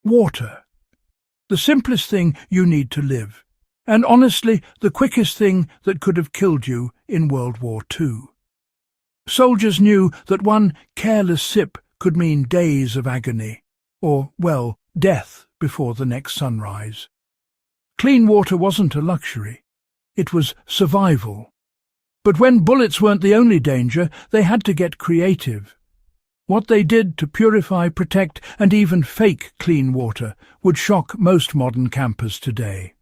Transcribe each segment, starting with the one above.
Water. The simplest thing you need to live, and honestly the quickest thing that could have killed you in World War II. Soldiers knew that one careless sip could mean days of agony, or, well, death before the next sunrise. Clean water wasn't a luxury, it was survival. But when bullets weren't the only danger, they had to get creative. What they did to purify, protect, and even fake clean water would shock most modern campers today.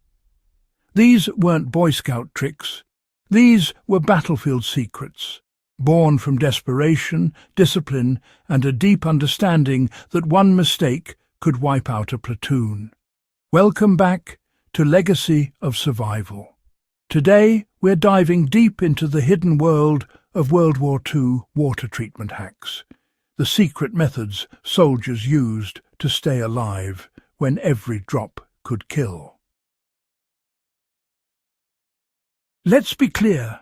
These weren't Boy Scout tricks. These were battlefield secrets, born from desperation, discipline, and a deep understanding that one mistake could wipe out a platoon. Welcome back to Legacy of Survival. Today, we're diving deep into the hidden world of World War II water treatment hacks, the secret methods soldiers used to stay alive when every drop could kill. Let's be clear.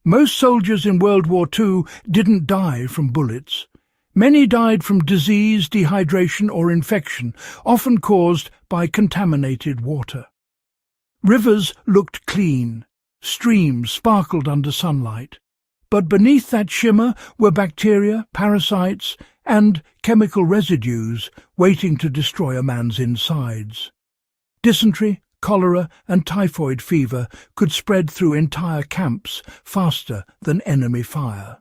Most soldiers in World War II didn't die from bullets. Many died from disease, dehydration, or infection, often caused by contaminated water. Rivers looked clean, streams sparkled under sunlight, but beneath that shimmer were bacteria, parasites, and chemical residues waiting to destroy a man's insides. Dysentery, cholera, and typhoid fever could spread through entire camps faster than enemy fire.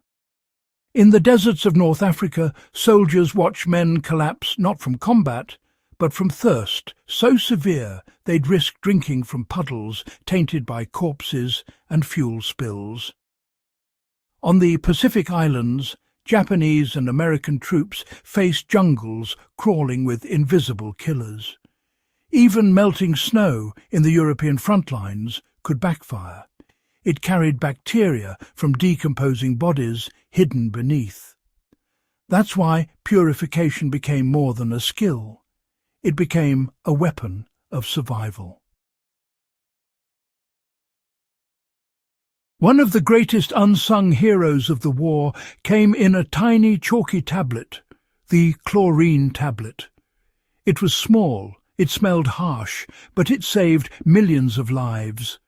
In the deserts of North Africa, soldiers watched men collapse not from combat, but from thirst so severe they'd risk drinking from puddles tainted by corpses and fuel spills. On the Pacific Islands, Japanese and American troops faced jungles crawling with invisible killers. Even melting snow in the European front lines could backfire. It carried bacteria from decomposing bodies hidden beneath. That's why purification became more than a skill. It became a weapon of survival. One of the greatest unsung heroes of the war came in a tiny chalky tablet, the chlorine tablet. It was small, it smelled harsh, but it saved millions of lives.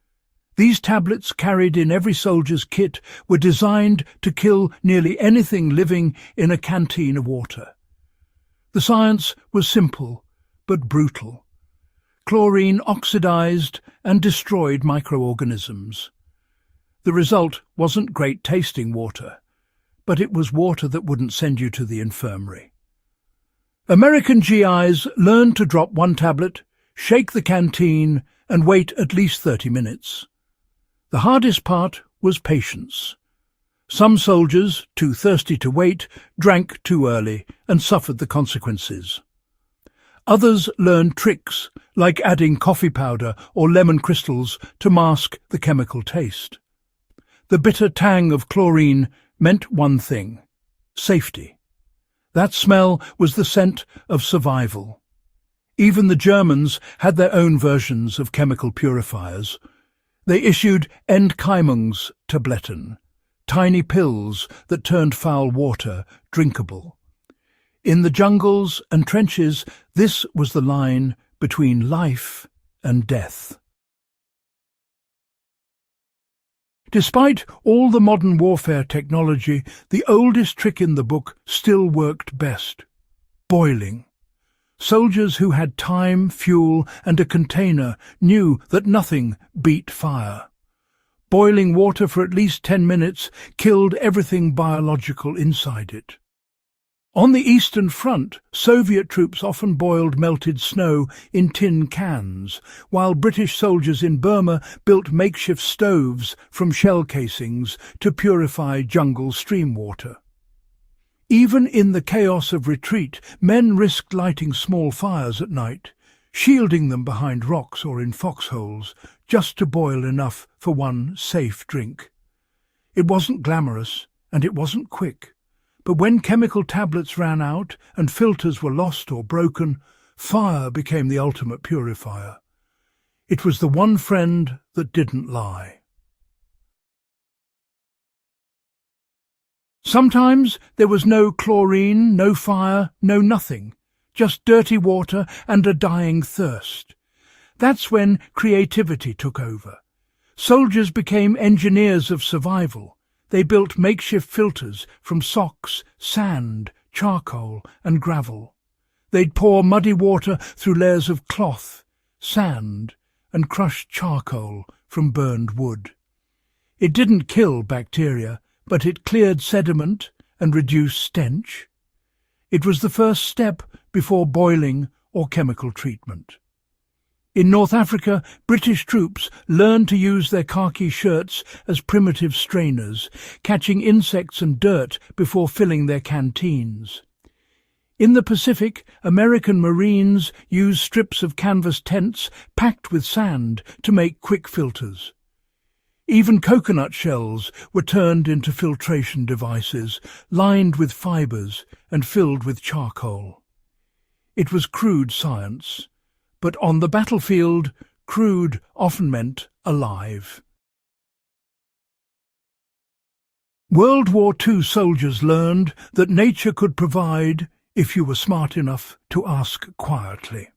These tablets, carried in every soldier's kit, were designed to kill nearly anything living in a canteen of water. The science was simple, but brutal. Chlorine oxidized and destroyed microorganisms. The result wasn't great-tasting water, but it was water that wouldn't send you to the infirmary. American GIs learned to drop one tablet, shake the canteen, and wait at least 30 minutes. The hardest part was patience. Some soldiers, too thirsty to wait, drank too early and suffered the consequences. Others learned tricks, like adding coffee powder or lemon crystals to mask the chemical taste. The bitter tang of chlorine meant one thing: safety. That smell was the scent of survival. Even the Germans had their own versions of chemical purifiers. They issued Entkeimungs-Tabletten, tiny pills that turned foul water drinkable. In the jungles and trenches, this was the line between life and death. Despite all the modern warfare technology, the oldest trick in the book still worked best: boiling. Soldiers who had time, fuel, and a container knew that nothing beat fire. Boiling water for at least 10 minutes killed everything biological inside it. On the Eastern Front, Soviet troops often boiled melted snow in tin cans, while British soldiers in Burma built makeshift stoves from shell casings to purify jungle stream water. Even in the chaos of retreat, men risked lighting small fires at night, shielding them behind rocks or in foxholes, just to boil enough for one safe drink. It wasn't glamorous, and it wasn't quick. But when chemical tablets ran out and filters were lost or broken, fire became the ultimate purifier. It was the one friend that didn't lie. Sometimes there was no chlorine, no fire, no nothing, just dirty water and a dying thirst. That's when creativity took over. Soldiers became engineers of survival. They built makeshift filters from socks, sand, charcoal and gravel. They'd pour muddy water through layers of cloth, sand and crushed charcoal from burned wood. It didn't kill bacteria, but it cleared sediment and reduced stench. It was the first step before boiling or chemical treatment. In North Africa, British troops learned to use their khaki shirts as primitive strainers, catching insects and dirt before filling their canteens. In the Pacific, American Marines used strips of canvas tents packed with sand to make quick filters. Even coconut shells were turned into filtration devices, lined with fibres and filled with charcoal. It was crude science, but on the battlefield, crude often meant alive. World War II soldiers learned that nature could provide if you were smart enough to ask quietly.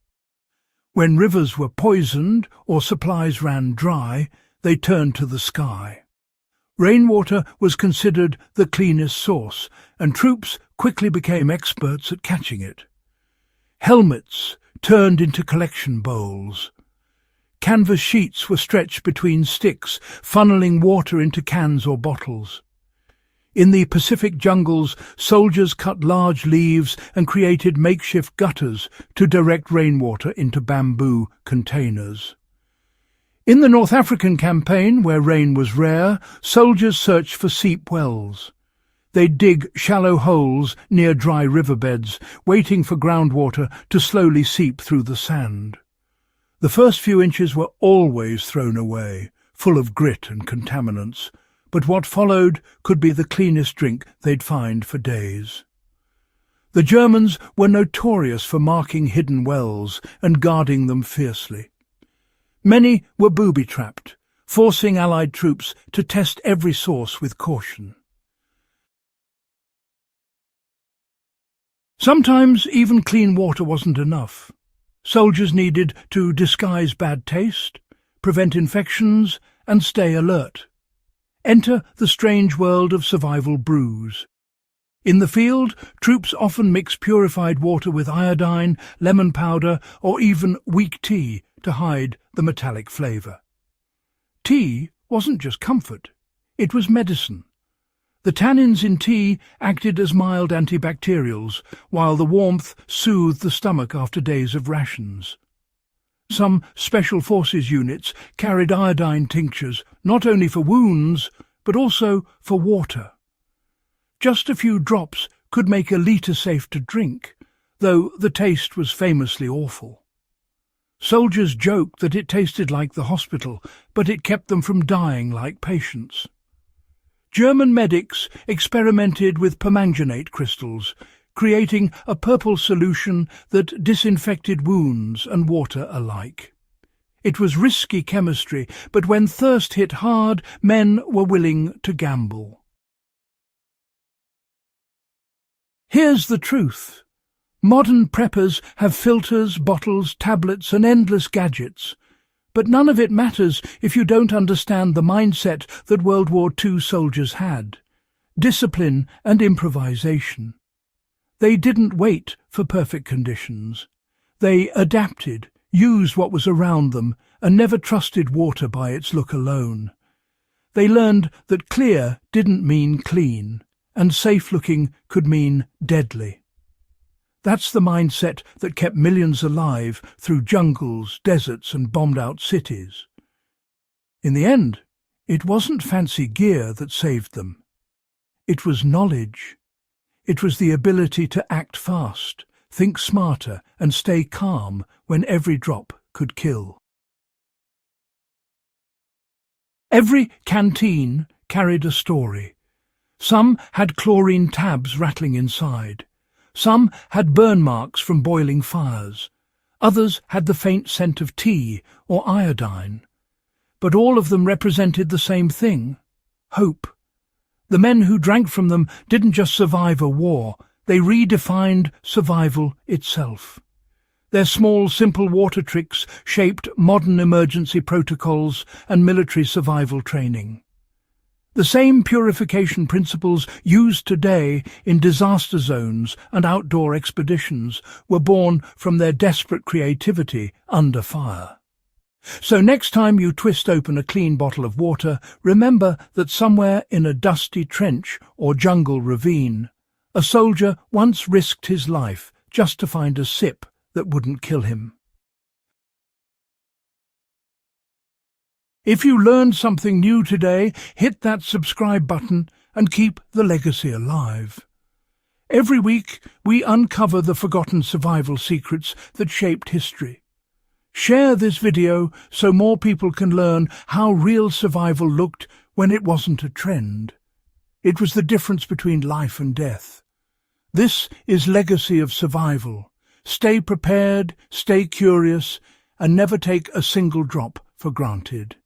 When rivers were poisoned or supplies ran dry, they turned to the sky. Rainwater was considered the cleanest source, and troops quickly became experts at catching it. Helmets turned into collection bowls. Canvas sheets were stretched between sticks, funneling water into cans or bottles. In the Pacific jungles, soldiers cut large leaves and created makeshift gutters to direct rainwater into bamboo containers. In the North African campaign, where rain was rare, soldiers searched for seep wells. They'd dig shallow holes near dry riverbeds, waiting for groundwater to slowly seep through the sand. The first few inches were always thrown away, full of grit and contaminants, but what followed could be the cleanest drink they'd find for days. The Germans were notorious for marking hidden wells and guarding them fiercely. Many were booby-trapped, forcing Allied troops to test every source with caution. Sometimes even clean water wasn't enough. Soldiers needed to disguise bad taste, prevent infections, and stay alert. Enter the strange world of survival brews. In the field, troops often mix purified water with iodine, lemon powder, or even weak tea to hide the metallic flavour. Tea wasn't just comfort, it was medicine. The tannins in tea acted as mild antibacterials, while the warmth soothed the stomach after days of rations. Some Special Forces units carried iodine tinctures not only for wounds, but also for water. Just a few drops could make a litre safe to drink, though the taste was famously awful. Soldiers joked that it tasted like the hospital, but it kept them from dying like patients. German medics experimented with permanganate crystals, creating a purple solution that disinfected wounds and water alike. It was risky chemistry, but when thirst hit hard, men were willing to gamble. Here's the truth. Modern preppers have filters, bottles, tablets, and endless gadgets. But none of it matters if you don't understand the mindset that World War II soldiers had: discipline and improvisation. They didn't wait for perfect conditions. They adapted, used what was around them, and never trusted water by its look alone. They learned that clear didn't mean clean, and safe-looking could mean deadly. That's the mindset that kept millions alive through jungles, deserts, and bombed-out cities. In the end, it wasn't fancy gear that saved them. It was knowledge. It was the ability to act fast, think smarter, and stay calm when every drop could kill. Every canteen carried a story. Some had chlorine tabs rattling inside. Some had burn marks from boiling fires. Others had the faint scent of tea or iodine. But all of them represented the same thing: hope. The men who drank from them didn't just survive a war, They redefined survival itself. Their small, simple water tricks shaped modern emergency protocols and military survival training. The same purification principles used today in disaster zones and outdoor expeditions were born from their desperate creativity under fire. So next time you twist open a clean bottle of water, remember that somewhere in a dusty trench or jungle ravine, a soldier once risked his life just to find a sip that wouldn't kill him. If you learned something new today, hit that subscribe button and keep the legacy alive. Every week, we uncover the forgotten survival secrets that shaped history. Share this video so more people can learn how real survival looked when it wasn't a trend. It was the difference between life and death. This is Legacy of Survival. Stay prepared, stay curious, and never take a single drop for granted.